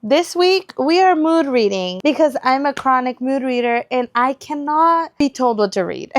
This week, we are mood reading because I'm a chronic mood reader and I cannot be told what to read.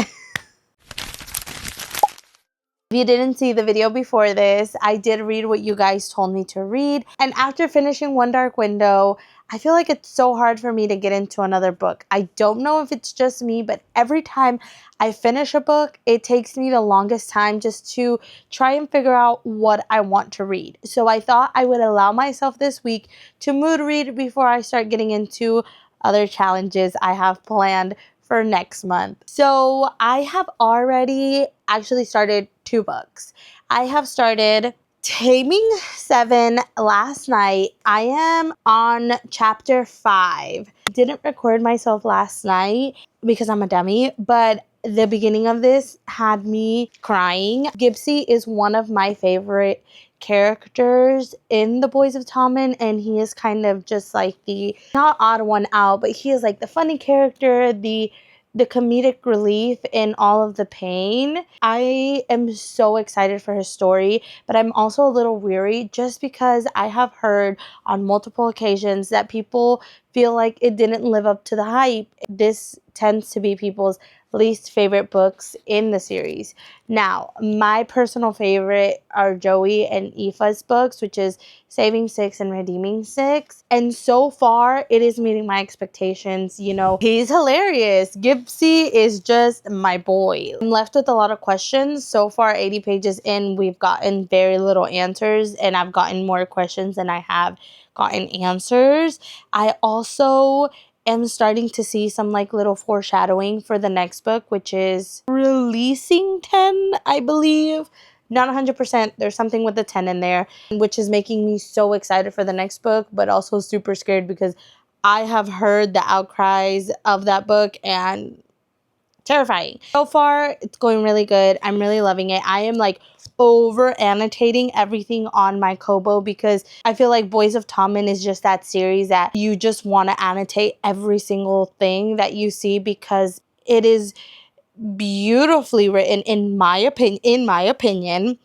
If you didn't see the video before this, I did read what you guys told me to read. And after finishing One Dark Window, I feel like it's so hard for me to get into another book. I don't know if it's just me, but every time I finish a book, it takes me the longest time just to try and figure out what I want to read. So I thought I would allow myself this week to mood read before I start getting into other challenges I have planned for next month. So I have already actually started 2 books. I have started Taming 7 last night. I am on chapter 5. Didn't record myself last night because I'm a dummy, but the beginning of this had me crying. Gibbsy is one of my favorite characters in The Boys of Tommen, and he is kind of just like the not odd one out, but he is like the funny character, the comedic relief in all of the pain. I am so excited for his story, but I'm also a little weary just because I have heard on multiple occasions that people feel like it didn't live up to the hype. This tends to be people's least favorite books in the series. Now, my personal favorite are Joey and Aoife's books, which is Saving 6 and Redeeming 6. And so far, it is meeting my expectations. You know, he's hilarious. Gibbsy is just my boy. I'm left with a lot of questions. So far, 80 pages in, we've gotten very little answers, and I've gotten more questions than I have gotten answers. I also am starting to see some like little foreshadowing for the next book, which is Releasing 10, I believe. Not 100%. There's something with the 10 in there, which is making me so excited for the next book, but also super scared because I have heard the outcries of that book and terrifying. So far, it's going really good. I'm really loving it. I am like over annotating everything on my Kobo because I feel like Boys of Tommen is just that series that you just want to annotate every single thing that you see because it is beautifully written in my opinion.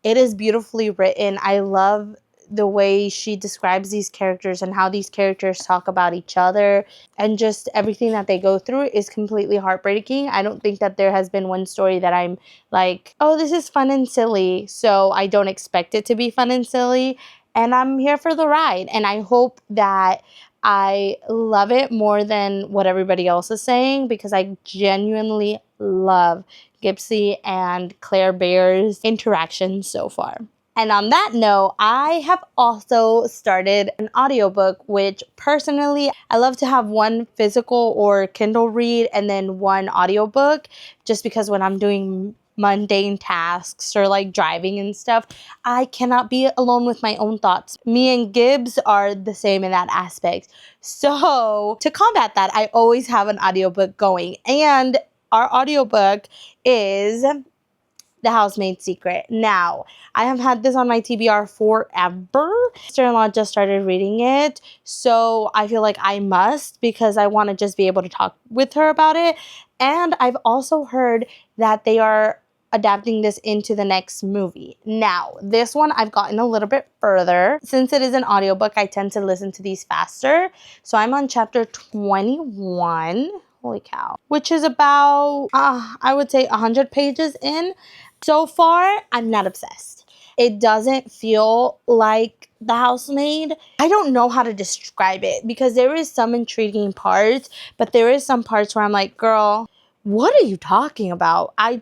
It is beautifully written. I love the way she describes these characters and how these characters talk about each other, and just everything that they go through is completely heartbreaking. I don't think that there has been one story that I'm like, oh, this is fun and silly, so I don't expect it to be fun and silly, and I'm here for the ride. And I hope that I love it more than what everybody else is saying, because I genuinely love Gibbsy and Claire Bear's interactions so far. And on that note, I have also started an audiobook, which personally, I love to have one physical or Kindle read and then one audiobook, just because when I'm doing mundane tasks or like driving and stuff, I cannot be alone with my own thoughts. Me and Gibbs are the same in that aspect. So to combat that, I always have an audiobook going. And our audiobook is The Housemaid's Secret. Now, I have had this on my TBR forever. Sister-in-law just started reading it, so I feel like I must, because I want to just be able to talk with her about it. And I've also heard that they are adapting this into the next movie. Now, this one I've gotten a little bit further. Since it is an audiobook, I tend to listen to these faster. So I'm on chapter 21. Holy cow. Which is about, I would say 100 pages in. So far, I'm not obsessed. It doesn't feel like The Housemaid. I don't know how to describe it because there is some intriguing parts, but there is some parts where I'm like, girl, what are you talking about? I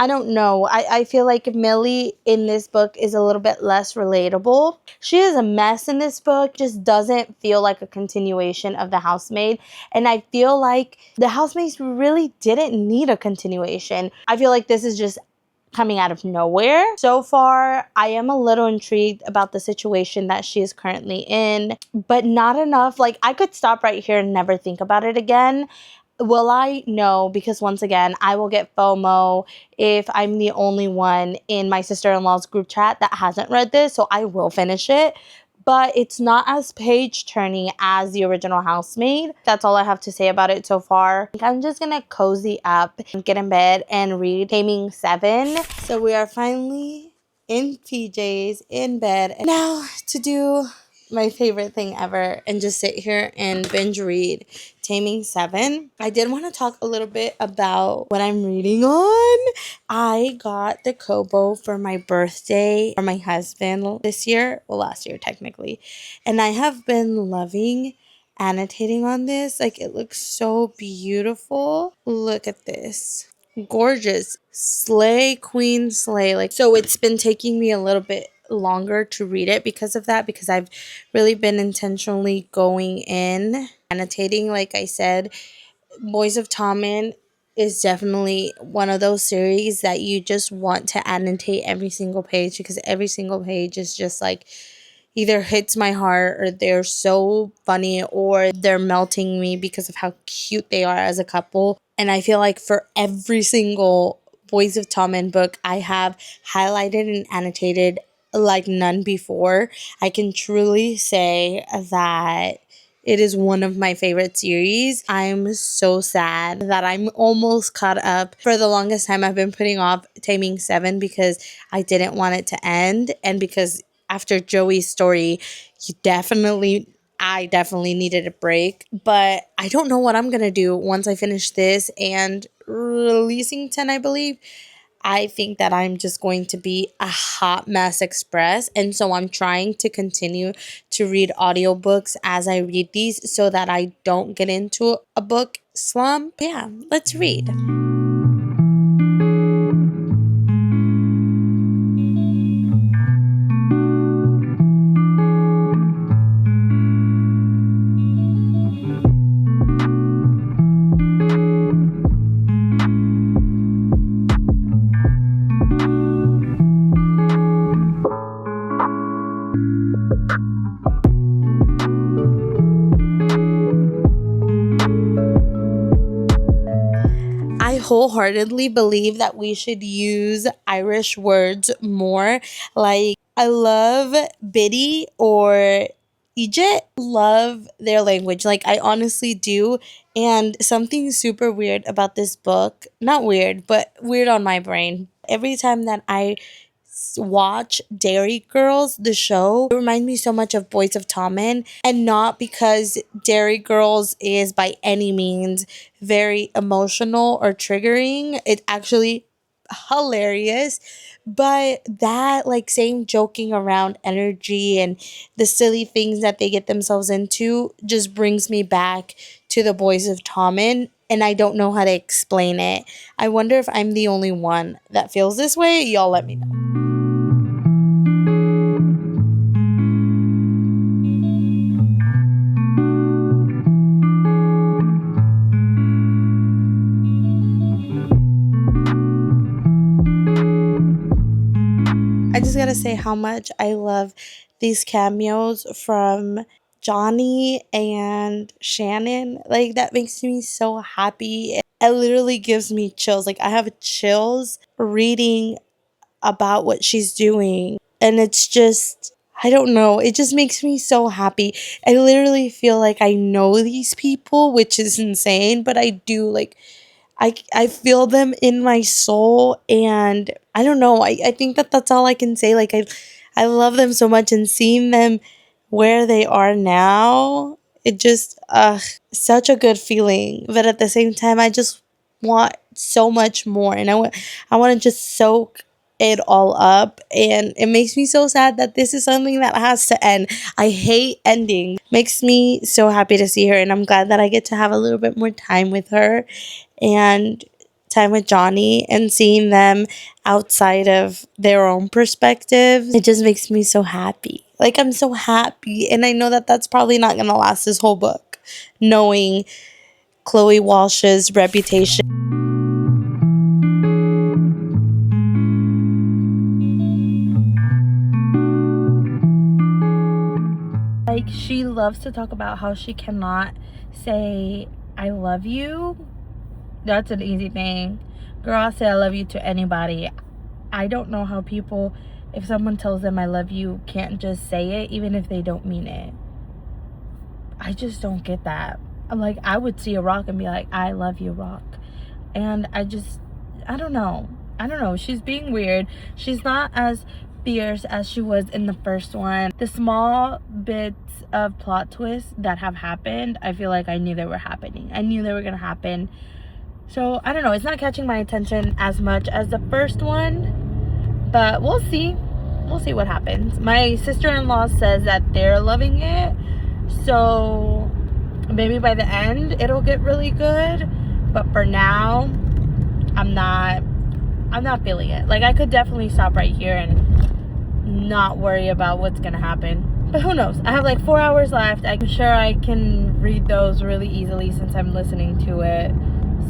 don't know. I feel like Millie in this book is a little bit less relatable. She is a mess in this book, just doesn't feel like a continuation of The Housemaid. And I feel like The Housemaid really didn't need a continuation. I feel like this is just coming out of nowhere. So far, I am a little intrigued about the situation that she is currently in, but not enough. Like, I could stop right here and never think about it again. Will I? No, because once again, I will get FOMO if I'm the only one in my sister-in-law's group chat that hasn't read this, so I will finish it. But it's not as page-turning as the original Housemaid. That's all I have to say about it so far. I'm just gonna cozy up and get in bed and read Taming 7. So we are finally in PJs, in bed. And now to do my favorite thing ever and just sit here and binge read Taming 7. I did want to talk a little bit about what I'm reading on. I got the Kobo for my birthday for my husband this year. Well, last year technically. And I have been loving annotating on this. Like, it looks so beautiful. Look at this. Gorgeous. Slay, queen, slay. Like, so it's been taking me a little bit longer to read it because of that, because I've really been intentionally going in annotating. Like I said, Boys of Tommen is definitely one of those series that you just want to annotate every single page, because every single page is just like either hits my heart, or they're so funny, or they're melting me because of how cute they are as a couple. And I feel like for every single Boys of Tommen book, I have highlighted and annotated like none before. I can truly say that it is one of my favorite series. I'm so sad that I'm almost caught up. For the longest time, I've been putting off Taming 7 because I didn't want it to end, and because after Joey's story, I definitely needed a break. But I don't know what I'm going to do once I finish this and releasing 10, I believe. I think that I'm just going to be a hot mess express. And so I'm trying to continue to read audiobooks as I read these so that I don't get into a book slump. Yeah, let's read. I wholeheartedly believe that we should use Irish words more. Like, I love Biddy or Egypt. Love their language. Like, I honestly do. And something super weird about this book, not weird, but weird on my brain. Every time that I watch Dairy Girls, the show, it reminds me so much of Boys of Tommen, and not because Dairy Girls is by any means very emotional or triggering. It's actually hilarious, but that like same joking around energy and the silly things that they get themselves into just brings me back to the Boys of Tommen, and I don't know how to explain it. I wonder if I'm the only one that feels this way. Y'all let me know. I just gotta say how much I love these cameos from Johnny and Shannon. Like, that makes me so happy. It literally gives me chills. Like, I have chills reading about what she's doing. And it's just, I don't know, it just makes me so happy. I literally feel like I know these people, which is insane, but I do. Like, I feel them in my soul, and I don't know, I think that that's all I can say. Like, I love them so much, and seeing them where they are now, it just such a good feeling. But at the same time, I just want so much more, and I want to just soak it all up, and it makes me so sad that this is something that has to end. I hate ending. Makes me so happy to see her, and I'm glad that I get to have a little bit more time with her and time with Johnny, and seeing them outside of their own perspectives. It just makes me so happy. Like, I'm so happy, and I know that that's probably not gonna last this whole book, knowing Chloe Walsh's reputation. Like, she loves to talk about how she cannot say I love you. That's an easy thing. Girl, I say I love you to anybody. I don't know how people, if someone tells them I love you, can't just say it even if they don't mean it. I just don't get that. Like, I would see a rock and be like, I love you, rock. And I don't know. She's being weird. She's not as fierce as she was in the first one. The small bits of plot twists that have happened, I feel like I knew they were happening. I knew they were gonna happen. So I don't know, it's not catching my attention as much as the first one, but we'll see. We'll see what happens. My sister-in-law says that they're loving it, so maybe by the end it'll get really good, but for now I'm not feeling it. Like, I could definitely stop right here and not worry about what's gonna happen, but who knows. I have like 4 hours left. I'm sure I can read those really easily since I'm listening to it.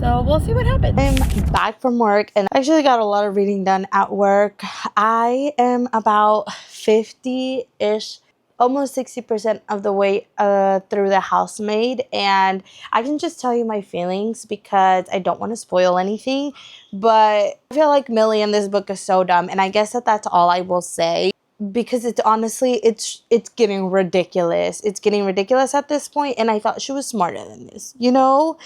So we'll see what happens. I'm back from work and I actually got a lot of reading done at work. I am about 50-ish, almost 60% of the way through The Housemaid, and I can just tell you my feelings because I don't want to spoil anything, but I feel like Millie in this book is so dumb, and I guess that's all I will say, because it's honestly, it's getting ridiculous. It's getting ridiculous at this point, and I thought she was smarter than this, you know?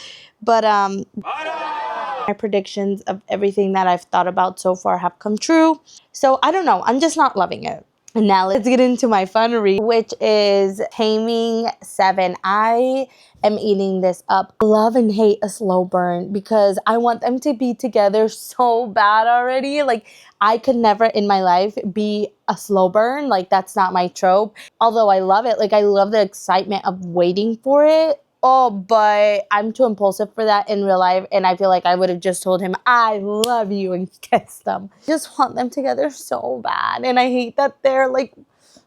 But my predictions of everything that I've thought about so far have come true. So I don't know. I'm just not loving it. And now let's get into my fun read, which is Taming 7. I am eating this up. Love and hate a slow burn because I want them to be together so bad already. Like, I could never in my life be a slow burn. Like, that's not my trope. Although I love it. Like, I love the excitement of waiting for it. Oh, but I'm too impulsive for that in real life, and I feel like I would have just told him, I love you, and kissed them. I just want them together so bad, and I hate that they're, like,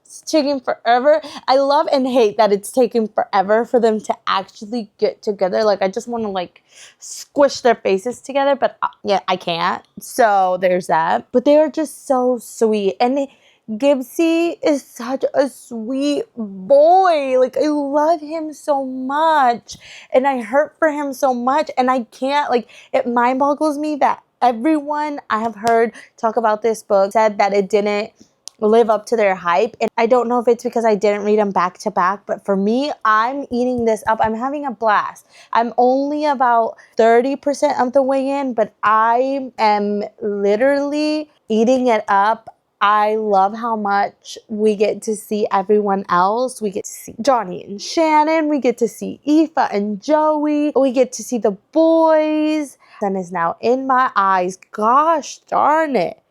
it's taking forever. I love and hate that it's taking forever for them to actually get together. Like, I just want to, like, squish their faces together, but, yeah, I can't. So, there's that. But they are just so sweet, and Gibbsy is such a sweet boy. Like, I love him so much, and I hurt for him so much, and I can't, like, it mind boggles me that everyone I have heard talk about this book said that it didn't live up to their hype, and I don't know if it's because I didn't read them back to back, but for me, I'm eating this up. I'm having a blast. I'm only about 30% of the way in, but I am literally eating it up. I love how much we get to see everyone else. We get to see Johnny and Shannon. We get to see Aoife and Joey. We get to see the boys. The sun is now in my eyes. Gosh darn it.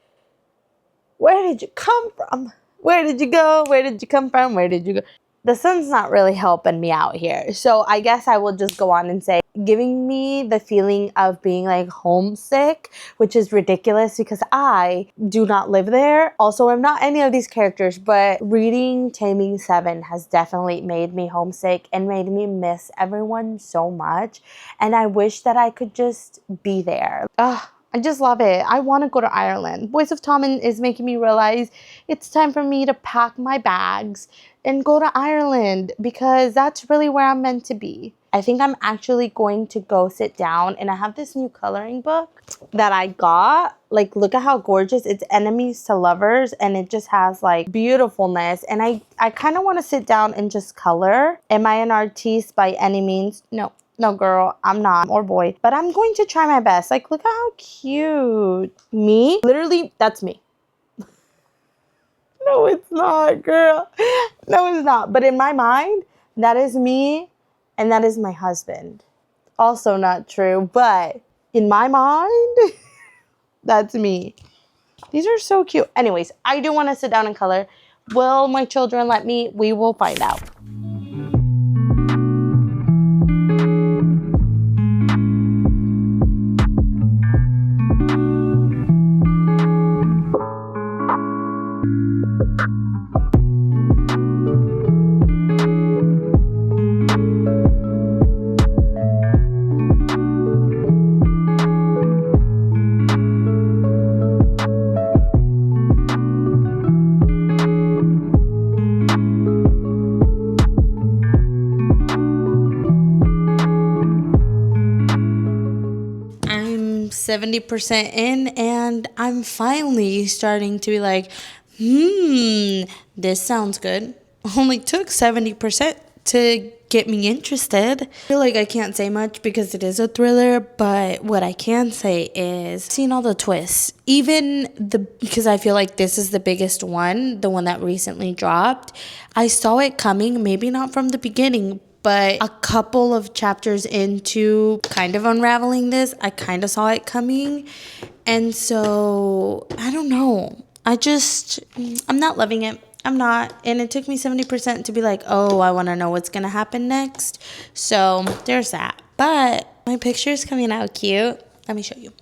Where did you come from? Where did you go? Where did you come from? Where did you go? The sun's not really helping me out here. So I guess I will just go on and say, giving me the feeling of being like homesick, which is ridiculous because I do not live there. Also, I'm not any of these characters, but reading Taming 7 has definitely made me homesick and made me miss everyone so much. And I wish that I could just be there. I just love it. I want to go to Ireland. Voice of Tommen is making me realize it's time for me to pack my bags and go to Ireland because that's really where I'm meant to be. I think I'm actually going to go sit down, and I have this new coloring book that I got. Like, look at how gorgeous. It's Enemies to Lovers, and it just has like beautifulness, and I kind of want to sit down and just color. Am I an artiste by any means? No, girl, I'm not, or boy, but I'm going to try my best. Like, look at how cute. Me? Literally, that's me. No, it's not, girl. No, it's not. But in my mind, that is me, and that is my husband. Also not true, but in my mind, that's me. These are so cute. Anyways, I do want to sit down and color. Will my children let me? We will find out. I'm 70% in, and I'm finally starting to be like, this sounds good. Only took 70% to get me interested. I feel like I can't say much because it is a thriller, but what I can say is seeing all the twists. Because I feel like this is the biggest one, the one that recently dropped. I saw it coming, maybe not from the beginning, but a couple of chapters into kind of unraveling this, I kind of saw it coming. And so, I don't know. I'm not loving it. I'm not. And it took me 70% to be like, oh, I want to know what's going to happen next. So there's that. But my picture is coming out cute. Let me show you.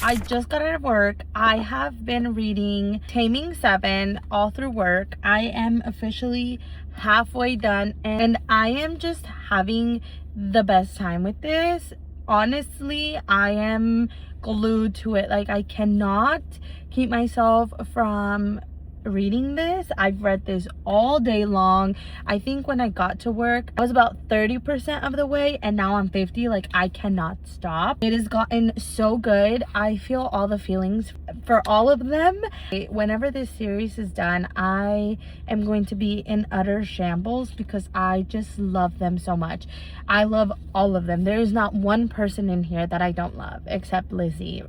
I just got out of work. I have been reading Taming 7 all through work. I am officially halfway done. And I am just having the best time with this. Honestly, I am glued to it. Like, I cannot keep myself from reading this. I've read this all day long. I think when I got to work, I was about 30% of the way, and now I'm 50. Like, I cannot stop. It has gotten so good. I feel all the feelings for all of them. Whenever this series is done, I am going to be in utter shambles because I just love them so much. I love all of them. There is not one person in here that I don't love except Lizzie,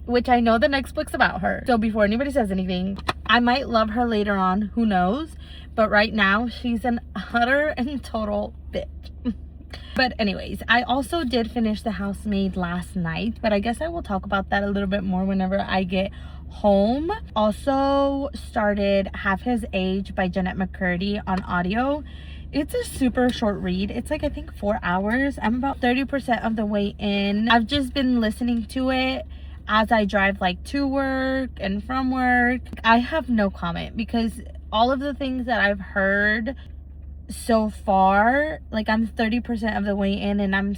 which I know the next book's about her. So before anybody says anything, I might love her later on, who knows? But right now, she's an utter and total bitch. But anyways, I also did finish The Housemaid last night, but I guess I will talk about that a little bit more whenever I get home. Also started Half His Age by Jeanette McCurdy on audio. It's a super short read. It's like, I think 4 hours. I'm about 30% of the way in. I've just been listening to it as I drive, like, to work and from work. I have no comment because all of the things that I've heard so far, like, I'm 30% of the way in, and I'm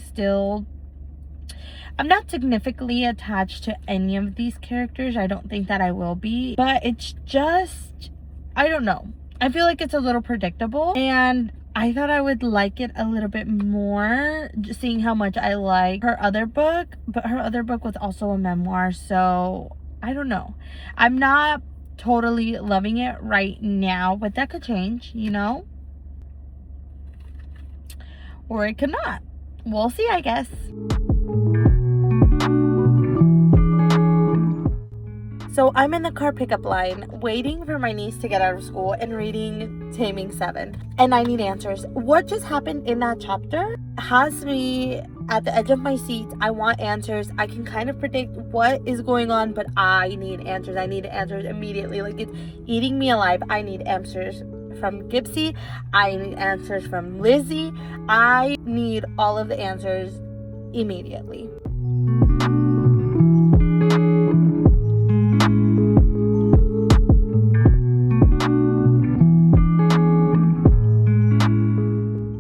not significantly attached to any of these characters. I don't think that I will be, but it's just, I don't know. I feel like it's a little predictable, and I thought I would like it a little bit more, just seeing how much I like her other book. But her other book was also a memoir, so I don't know. I'm not totally loving it right now, but that could change, you know? Or it could not. We'll see, I guess. So I'm in the car pickup line waiting for my niece to get out of school and reading Taming 7. And I need answers. What just happened in that chapter has me at the edge of my seat. I want answers. I can kind of predict what is going on, but I need answers. I need answers immediately. Like, it's eating me alive. I need answers from Gypsy. I need answers from Lizzie. I need all of the answers immediately.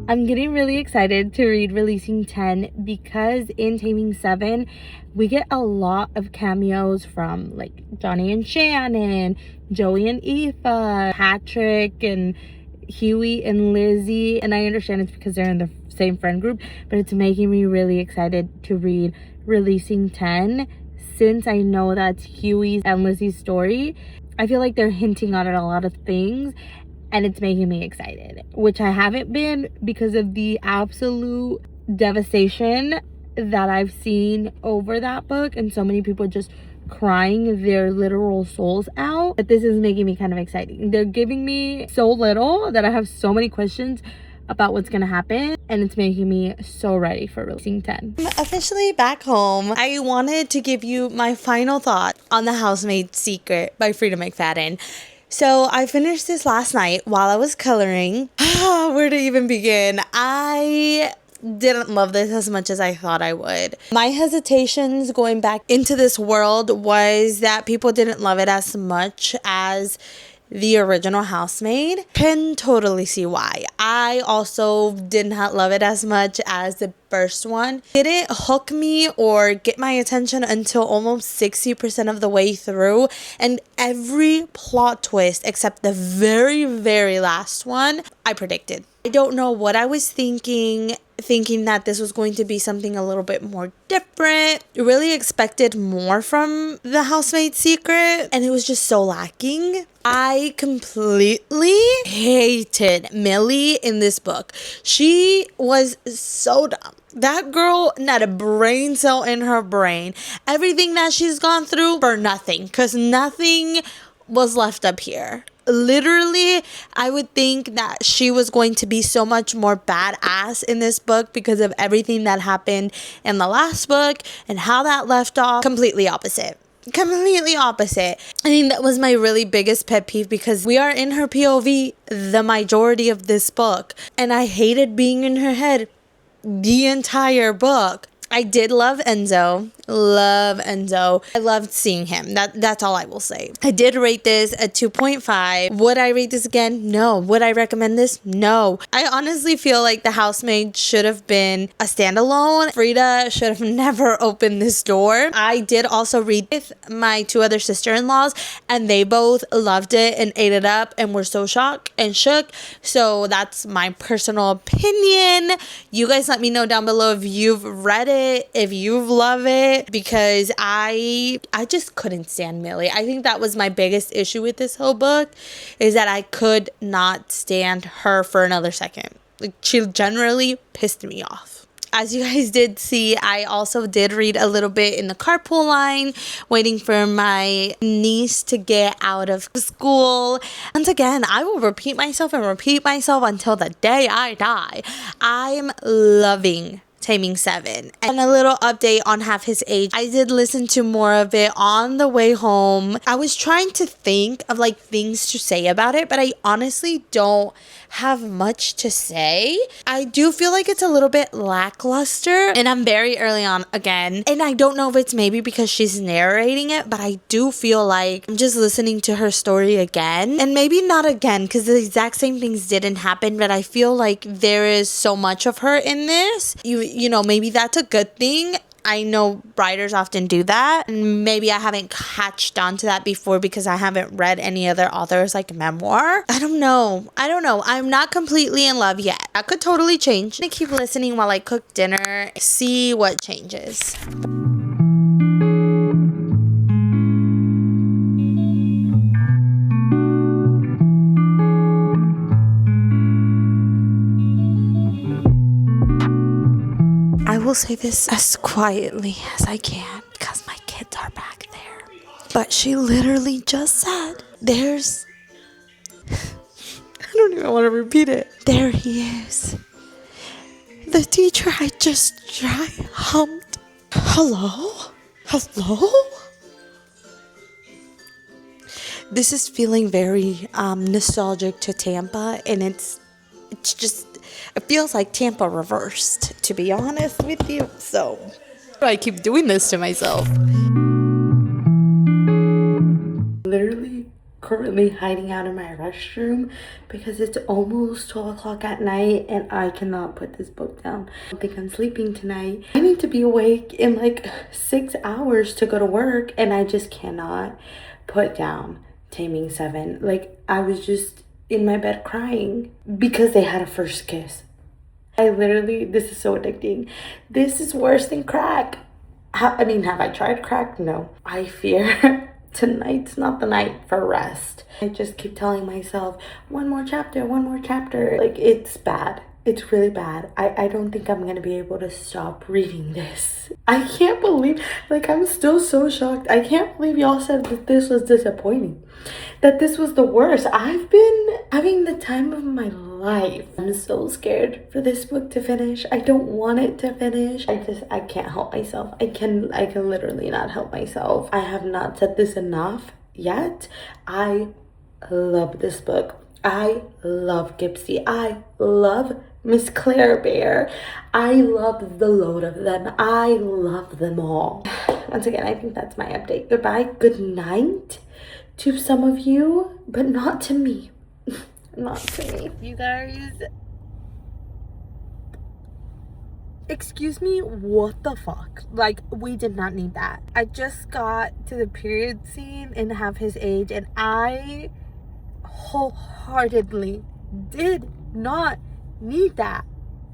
I'm getting really excited to read Releasing 10 because in Taming 7, we get a lot of cameos from, like, Johnny and Shannon, Joey and Aoife, Patrick and Huey and Lizzie. And I understand it's because they're in the same friend group, but it's making me really excited to read Releasing 10 since I know that's Huey's and Lizzie's story. I feel like they're hinting at a lot of things, and it's making me excited, which I haven't been because of the absolute devastation that I've seen over that book and so many people just crying their literal souls out. But this is making me kind of exciting. They're giving me so little that I have so many questions about what's gonna happen, and it's making me so ready for Releasing 10. I'm officially back home. I wanted to give you my final thought on The Housemaid's Secret by Frida McFadden. So I finished this last night while I was coloring. Where to even begin? I didn't love this as much as I thought I would. My hesitations going back into this world was that people didn't love it as much as the original Housemaid. Can totally see why. I also did not love it as much as the first one. Didn't hook me or get my attention until almost 60% of the way through, and every plot twist except the very last one I predicted. I don't know what I was thinking that this was going to be something a little bit more different. Really expected more from The Housemaid's Secret, and it was just so lacking. I completely hated Millie in this book. She was so dumb. That girl, not a brain cell in her brain. Everything that she's gone through for nothing, because nothing was left up here. Literally, I would think that she was going to be so much more badass in this book because of everything that happened in the last book and how that left off. Completely opposite. I think that was my really biggest pet peeve, because we are in her POV the majority of this book, and I hated being in her head the entire book. I did love Enzo. I loved seeing him. That's all I will say. I did rate this a 2.5. Would I rate this again? No. Would I recommend this? No. I honestly feel like The Housemaid should have been a standalone. Frida should have never opened this door. I did also read with my 2 other sister-in-laws, and they both loved it and ate it up and were so shocked and shook. So that's my personal opinion. You guys let me know down below if you've read it, if you love it, because I just couldn't stand Millie. I think that was my biggest issue with this whole book, is that I could not stand her for another second. Like, she generally pissed me off. As you guys did see, I also did read a little bit in the carpool line, waiting for my niece to get out of school. Once again, I will repeat myself until the day I die. I'm loving Taming 7. And a little update on Half His Age. I did listen to more of it on the way home. I was trying to think of like things to say about it, but I honestly don't have much to say. I do feel like it's a little bit lackluster, and I'm very early on again, and I don't know if it's maybe because she's narrating it, but I do feel like I'm just listening to her story again, and maybe not again because the exact same things didn't happen, but I feel like there is so much of her in this. You know, maybe that's a good thing. I know writers often do that, and maybe I haven't catched on to that before because I haven't read any other authors like memoir. I don't know. I'm not completely in love yet. That could totally change. I'm gonna keep listening while I cook dinner, see what changes. I will say this as quietly as I can because my kids are back there. But she literally just said, I don't even want to repeat it. There he is. The teacher I just dry humped. Hello? This is feeling very nostalgic to Tampa, and it's just, it feels like Tampa reversed, to be honest with you. So I keep doing this to myself. Literally currently hiding out in my restroom because it's almost 12 o'clock at night and I cannot put this book down. I don't think I'm sleeping tonight. I need to be awake in like 6 hours to go to work, and I just cannot put down Taming 7. Like, I was just in my bed crying because they had a first kiss. This is so addicting. This is worse than crack. Have I tried crack? No. I fear tonight's not the night for rest. I just keep telling myself, one more chapter. Like, it's bad. It's really bad. I don't think I'm gonna be able to stop reading this. I can't believe, like, I'm still so shocked. I can't believe y'all said that this was disappointing, that this was the worst. I've been having the time of my life. I'm so scared for this book to finish. I don't want it to finish. I can't help myself. I can literally not help myself. I have not said this enough yet. I love this book. I love Gypsy. I love Miss Claire Bear. I love the load of them. I love them all. Once again, I think that's my update. Goodbye. Good night to some of you, but not to me. Not to me. You guys. Excuse me, what the fuck? Like, we did not need that. I just got to the period scene in Half His Age, and I wholeheartedly did not need that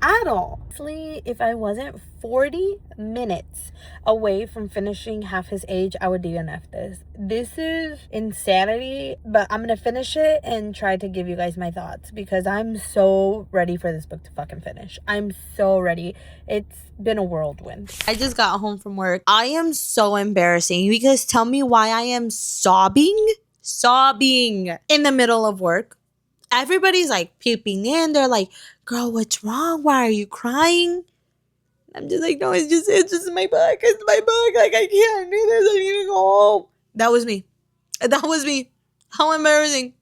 at all. Honestly, if I wasn't 40 minutes away from finishing Half His Age, I would DNF this. This is insanity, but I'm gonna finish it and try to give you guys my thoughts because I'm so ready for this book to fucking finish. I'm so ready. It's been a whirlwind. I just got home from work. I am so embarrassing because tell me why I am sobbing in the middle of work. Everybody's like peeping in. They're like, girl, what's wrong? Why are you crying? I'm just like, no, it's just my book. It's my book. Like, I can't do this. I need to go home. That was me. How embarrassing.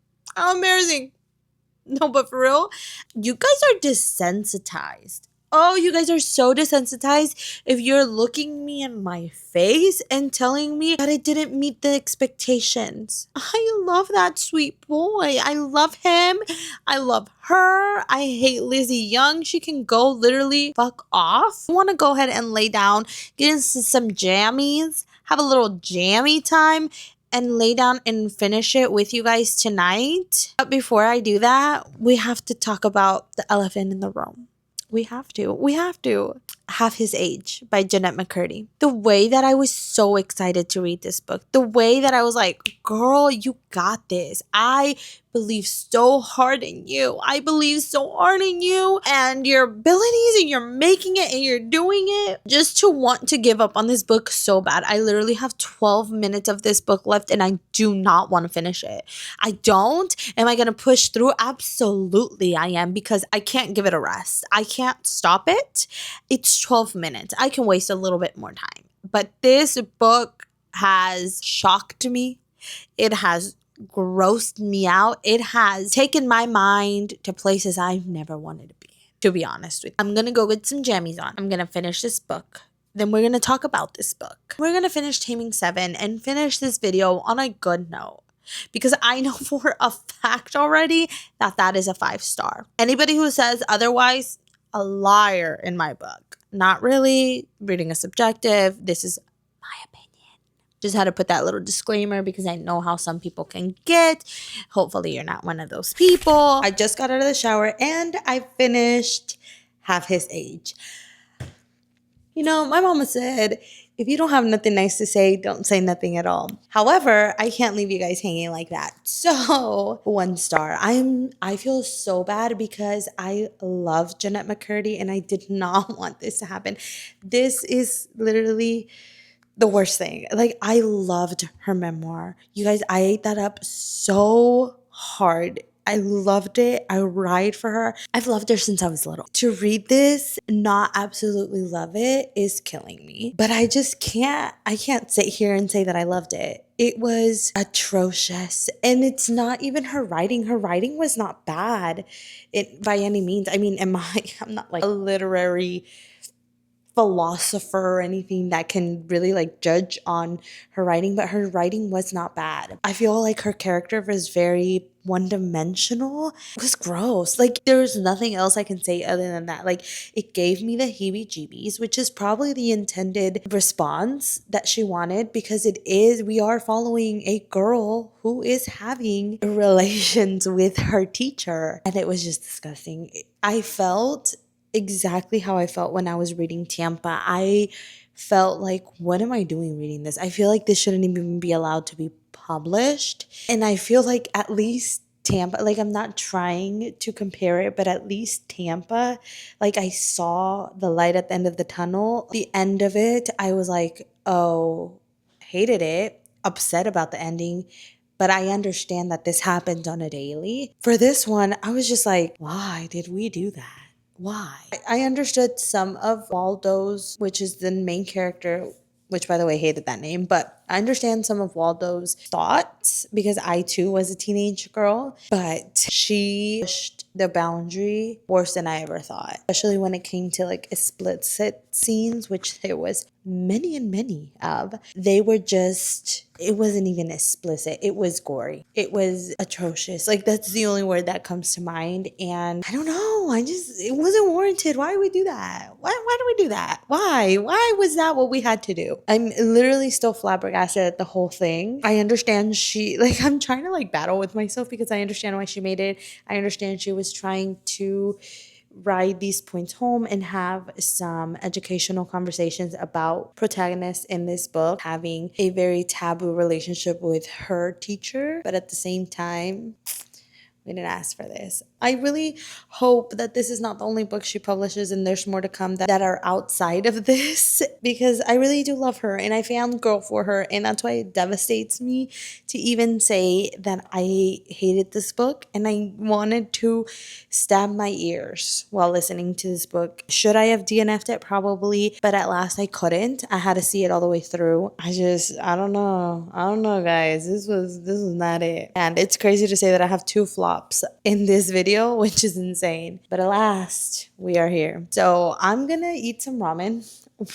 No, but for real, you guys are desensitized. Oh, you guys are so desensitized if you're looking me in my face and telling me that it didn't meet the expectations. I love that sweet boy. I love him. I love her. I hate Lizzie Young. She can go literally fuck off. I want to go ahead and lay down, get into some jammies, have a little jammy time, and lay down and finish it with you guys tonight. But before I do that, we have to talk about the elephant in the room. We have to. Half His Age by Jeanette McCurdy. The way that I was so excited to read this book, the way that I was like, girl, you got this. I believe so hard in you. And your abilities, and you're making it and you're doing it. Just to want to give up on this book so bad. I literally have 12 minutes of this book left and I do not want to finish it. I don't. Am I going to push through? Absolutely I am, because I can't give it a rest. I can't stop it. It's 12 minutes. I can waste a little bit more time. But this book has shocked me. It has grossed me out. It has taken my mind to places I've never wanted to be, to be honest with you. I'm going to go get some jammies on. I'm going to finish this book. Then we're going to talk about this book. We're going to finish Taming 7 and finish this video on a good note. Because I know for a fact already that is a 5-star. Anybody who says otherwise, a liar in my book. Not really. Reading is subjective. This is my opinion. Just had to put that little disclaimer because I know how some people can get. Hopefully you're not one of those people. I just got out of the shower and I finished Half His Age. You know, my mama said, if you don't have nothing nice to say, don't say nothing at all. However, I can't leave you guys hanging like that. So 1 star. I feel so bad because I love Jeanette McCurdy and I did not want this to happen. This is literally the worst thing. Like, I loved her memoir. You guys, I ate that up so hard. I loved it. I ride for her. I've loved her since I was little. To read this, not absolutely love it, is killing me. But I just can't sit here and say that I loved it. It was atrocious. And it's not even her writing. Her writing was not bad by any means. I mean, I'm not like a literary philosopher or anything that can really like judge on her writing, but her writing was not bad. I feel like her character was very one-dimensional. It was gross. Like, there's nothing else I can say other than that. Like, it gave me the heebie-jeebies, which is probably the intended response that she wanted, because we are following a girl who is having relations with her teacher, and it was just disgusting. I felt exactly how I felt when I was reading Tampa. I felt like, what am I doing reading this? I feel like this shouldn't even be allowed to be published. And I feel like at least Tampa, like, I'm not trying to compare it, but at least Tampa, like, I saw the light at the end of the tunnel. The end of it, I was like, oh, hated it, upset about the ending. But I understand that this happens on a daily. For this one, I was just like, why did we do that? Why? I understood some of Waldo's, which is the main character, which, by the way, hated that name, but I understand some of Waldo's thoughts because I too was a teenage girl, but she pushed the boundary worse than I ever thought, especially when it came to like explicit scenes, which there was many and many of. They were just, it wasn't even explicit. It was gory. It was atrocious. Like, that's the only word that comes to mind. And I don't know. It wasn't warranted. Why did we do that? Why did we do that? Why was that what we had to do? I'm literally still flabbergasted acid the whole thing. I understand I'm trying to like battle with myself because I understand why she made it. I understand she was trying to ride these points home and have some educational conversations about protagonists in this book having a very taboo relationship with her teacher, but at the same time, we didn't ask for this. I really hope that this is not the only book she publishes and there's more to come that are outside of this, because I really do love her and I fangirl for her, and that's why it devastates me to even say that I hated this book and I wanted to stab my ears while listening to this book. Should I have DNF'd it? Probably, but at last I couldn't. I had to see it all the way through. I don't know, guys. This was not it. And it's crazy to say that I have 2 flops in this video, which is insane. But at last, we are here. So I'm gonna eat some ramen,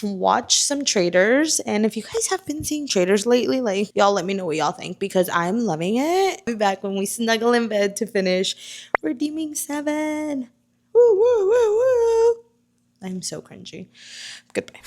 watch some Traders, and if you guys have been seeing Traders lately, like, y'all let me know what y'all think, because I'm loving it. I'll be back when we snuggle in bed to finish Redeeming 7. Woo, woo, woo, woo. I'm so cringy. Goodbye.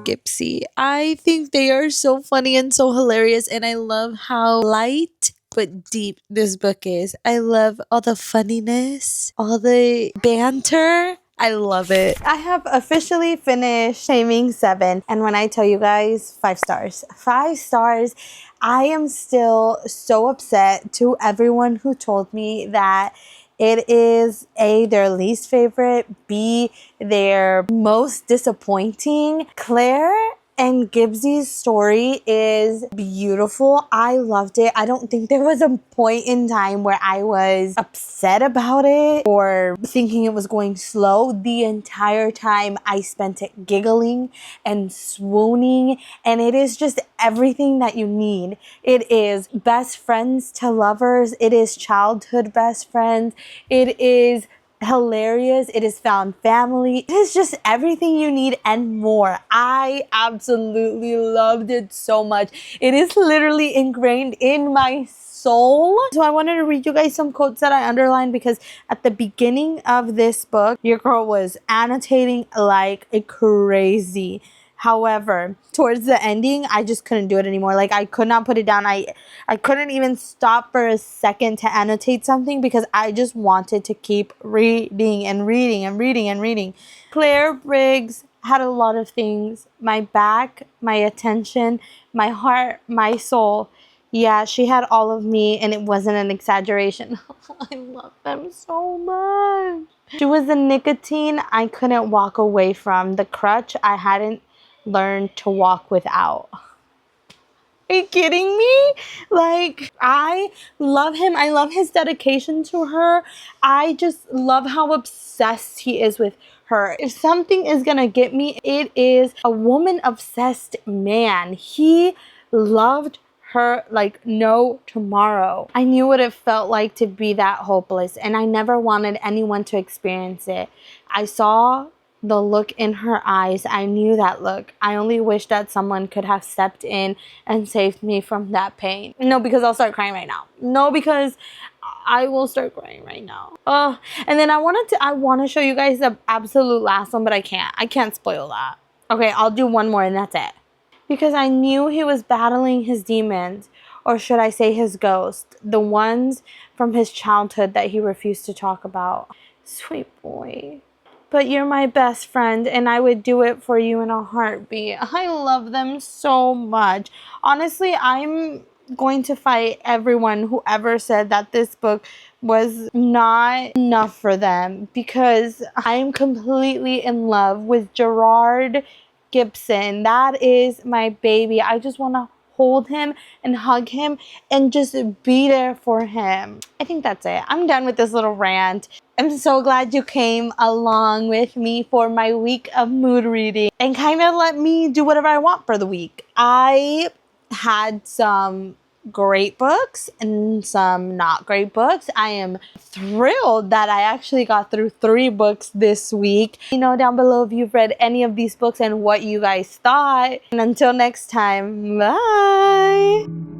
Gipsy. I think they are so funny and so hilarious, and I love how light but deep this book is. I love all the funniness, all the banter. I love it. I have officially finished Taming 7, and when I tell you guys, 5 stars. 5 stars. I am still so upset to everyone who told me that it is A, their least favorite, B, their most disappointing. Claire and Gibbsy's story is beautiful. I loved it. I don't think there was a point in time where I was upset about it or thinking it was going slow. The entire time I spent it giggling and swooning, and it is just everything that you need. It is best friends to lovers. It is childhood best friends. It is hilarious. It is found family. It is just everything you need and more. I absolutely loved it so much. It is literally ingrained in my soul. So I wanted to read you guys some quotes that I underlined, because at the beginning of this book, your girl was annotating like a crazy. However, towards the ending, I just couldn't do it anymore. Like, I could not put it down. I couldn't even stop for a second to annotate something, because I just wanted to keep reading and reading and reading and reading. Claire Briggs had a lot of things. My back, my attention, my heart, my soul. Yeah, she had all of me, and it wasn't an exaggeration. I love them so much. She was the nicotine I couldn't walk away from, the crutch I hadn't learned to walk without. Are you kidding me? Like, I love him. I love his dedication to her. I just love how obsessed he is with her. If something is gonna get me, it is a woman obsessed man. He loved her like no tomorrow. I knew what it felt like to be that hopeless, and I never wanted anyone to experience it. I saw the look in her eyes. I knew that look. I only wish that someone could have stepped in and saved me from that pain. No, because I'll start crying right now. No, because I will start crying right now. Oh, and then I want to show you guys the absolute last one, but I can't spoil that. Okay, I'll do one more and that's it. Because I knew he was battling his demons, or should I say his ghost, the ones from his childhood that he refused to talk about. Sweet boy. But you're my best friend, and I would do it for you in a heartbeat. I love them so much. Honestly, I'm going to fight everyone who ever said that this book was not enough for them, because I'm completely in love with Gerard Gibson. That is my baby. I just want to hold him and hug him and just be there for him. I think that's it. I'm done with this little rant. I'm so glad you came along with me for my week of mood reading and kind of let me do whatever I want for the week. I had some great books and some not great books. I am thrilled that I actually got through 3 books this week. Let me know down below if you've read any of these books and what you guys thought. And until next time, bye!